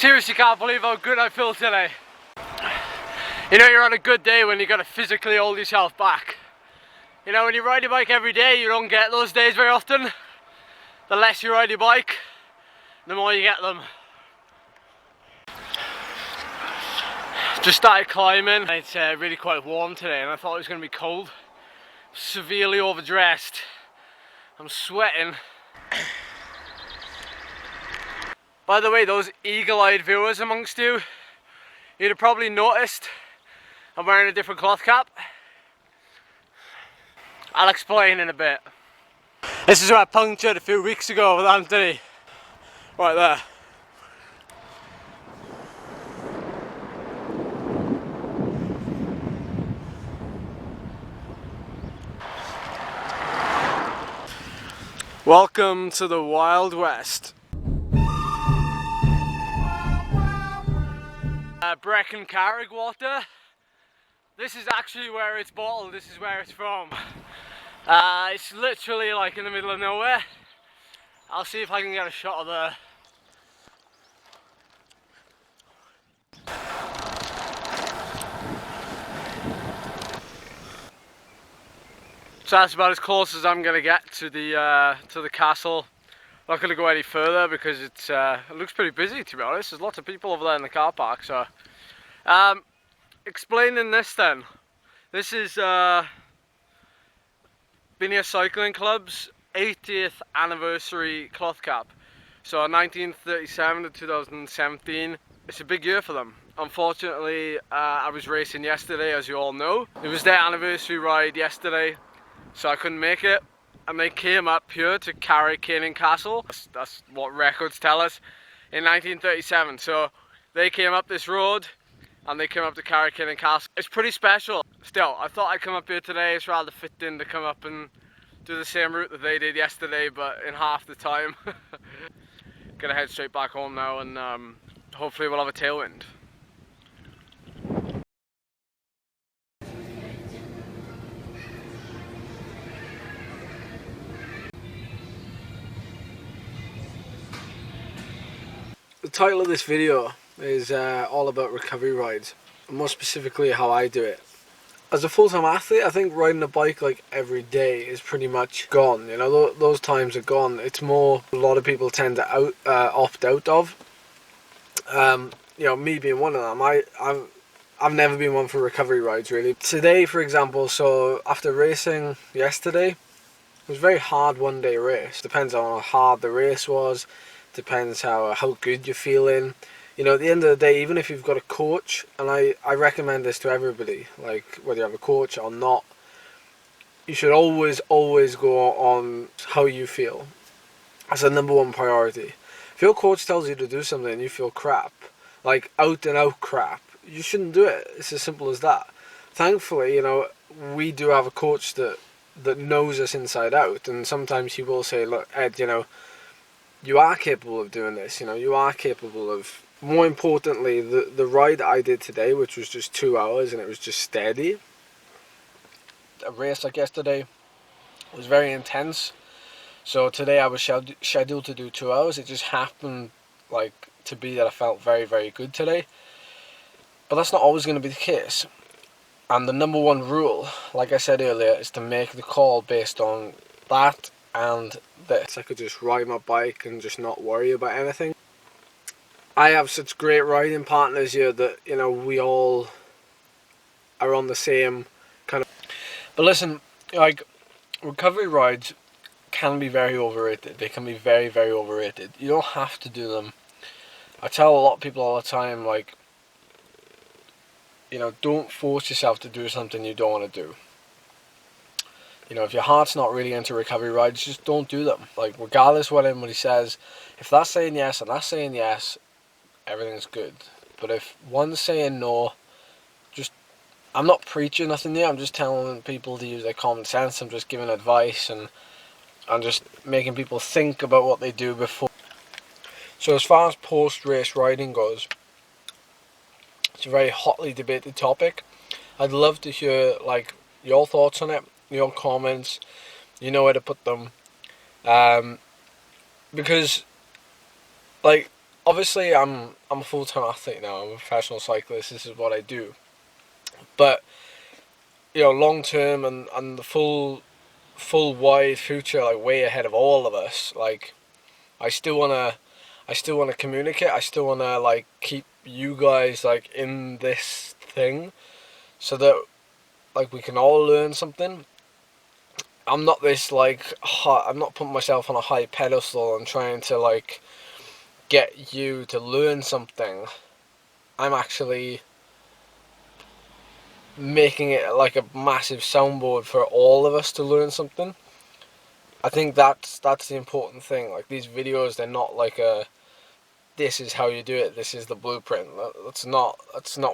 seriously can't believe how good I feel today. You know you're on a good day when you gotta physically hold yourself back. You know, when you ride your bike every day, you don't get those days very often. The less you ride your bike, the more you get them. Just started climbing. It's really quite warm today and I thought it was going to be cold. Severely overdressed. I'm sweating. By the way, those eagle-eyed viewers amongst you, you'd have probably noticed I'm wearing a different cloth cap. I'll explain in a bit. This is where I punctured a few weeks ago with Anthony. Right there. Welcome to the Wild West. Brecon Carrig water. This is actually where it's bottled, this is where it's from. It's literally like in the middle of nowhere. I'll see if I can get a shot of the... So that's about as close as I'm going to get to the castle. Not going to go any further because it looks pretty busy, to be honest. There's lots of people over there in the car park. So, explaining this then. This is Bynea Cycling Club's 80th anniversary cloth cap. So 1937 to 2017. It's a big year for them. Unfortunately, I was racing yesterday, as you all know. It was their anniversary ride yesterday, so I couldn't make it. And they came up here to Carrick Castle. That's what records tell us, in 1937. So they came up this road and they came up to Carrick Castle. It's pretty special. Still, I thought I'd come up here today. It's rather fitting to come up and do the same route that they did yesterday, but in half the time. Gonna head straight back home now and hopefully we'll have a tailwind. The title of this video is all about recovery rides, and more specifically how I do it. As a full-time athlete, I think riding a bike like every day is pretty much gone. You know, those times are gone. It's more a lot of people tend to opt out of. You know, me being one of them. I've never been one for recovery rides really. Today, for example, so after racing yesterday, it was a very hard one-day race. Depends on how hard the race was. Depends how good you're feeling. You know, at the end of the day, even if you've got a coach, and I recommend this to everybody, like whether you have a coach or not, you should always go on how you feel. That's the #1 priority. If your coach tells you to do something and you feel crap, like out and out crap, you shouldn't do it. It's as simple as that. Thankfully, you know, we do have a coach that knows us inside out, and sometimes he will say, look, Ed, you know, you are capable of doing this, you know, you are capable of... More importantly, the ride that I did today, which was just 2 hours and it was just steady. A race like yesterday was very intense. So today I was scheduled to do 2 hours. It just happened like to be that I felt very, very good today. But that's not always going to be the case. And the #1 rule, like I said earlier, is to make the call based on that and this. I could just ride my bike and just not worry about anything. I have such great riding partners here that, you know, we all are on the same kind of... But listen, like, recovery rides can be very overrated. They can be very, very overrated. You don't have to do them. I tell a lot of people all the time, like, you know, don't force yourself to do something you don't want to do. You know, if your heart's not really into recovery rides, just don't do them. Like, regardless of what anybody says, if that's saying yes and that's saying yes, everything's good. But if one's saying no, just... I'm not preaching nothing here. I'm just telling people to use their common sense. I'm just giving advice and I'm just making people think about what they do before. So as far as post-race riding goes, it's a very hotly debated topic. I'd love to hear, like, your thoughts on it, your comments. You know where to put them. Because, like, obviously I'm a full-time athlete now. I'm a professional cyclist. This is what I do. But you know, long term and the full wide future, like way ahead of all of us. Like I still wanna communicate. I still wanna like keep you guys like in this thing, so that like we can all learn something. I'm not this like I'm not putting myself on a high pedestal and trying to like get you to learn something. I'm actually making it like a massive soundboard for all of us to learn something. I think that's the important thing. Like these videos, they're not like a this is how you do it, this is the blueprint. That's not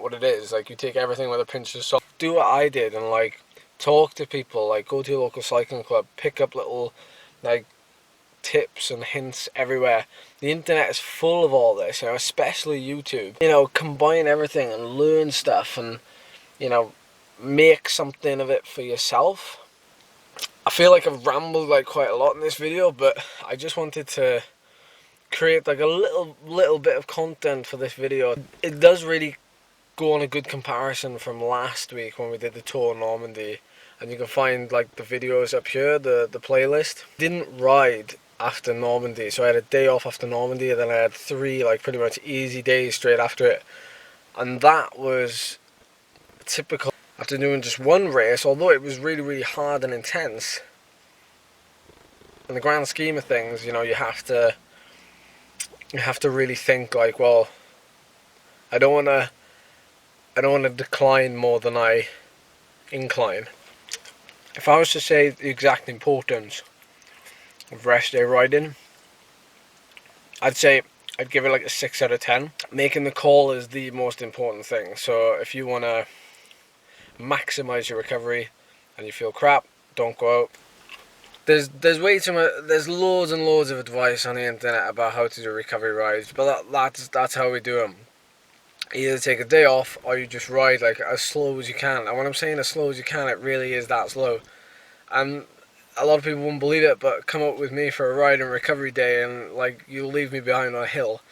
what it is. Like you take everything with a pinch of salt. Do what I did and like talk to people, like go to your local cycling club, pick up little like tips and hints everywhere. The internet is full of all this, you know, especially YouTube. You know, combine everything and learn stuff and, you know, make something of it for yourself. I feel like I've rambled like quite a lot in this video, but I just wanted to create like a little bit of content for this video. It does really go on a good comparison from last week when we did the Tour of Normandy, and you can find like the videos up here, the playlist. Didn't ride after Normandy, so I had a day off after Normandy, and then I had 3 like pretty much easy days straight after it, and that was typical. After doing just one race, although it was really hard and intense, in the grand scheme of things, you know, you have to really think like, well, I don't want to decline more than I incline. If I was to say the exact importance of rest day riding, I'd say I'd give it like a 6 out of 10. Making the call is the most important thing. So if you want to maximize your recovery and you feel crap, don't go out. There's way too much. There's loads and loads of advice on the internet about how to do recovery rides, but that's how we do them. Either take a day off or you just ride like as slow as you can. And when I'm saying as slow as you can, it really is that slow. And a lot of people won't believe it, but come up with me for a ride and recovery day and like you'll leave me behind on a hill.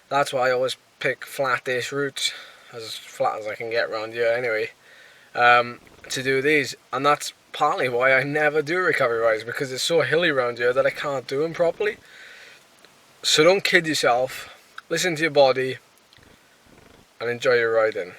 That's why I always pick flat-ish routes, as flat as I can get around here anyway, to do these. And that's partly why I never do recovery rides, because it's so hilly around here that I can't do them properly. So don't kid yourself, listen to your body and enjoy your riding.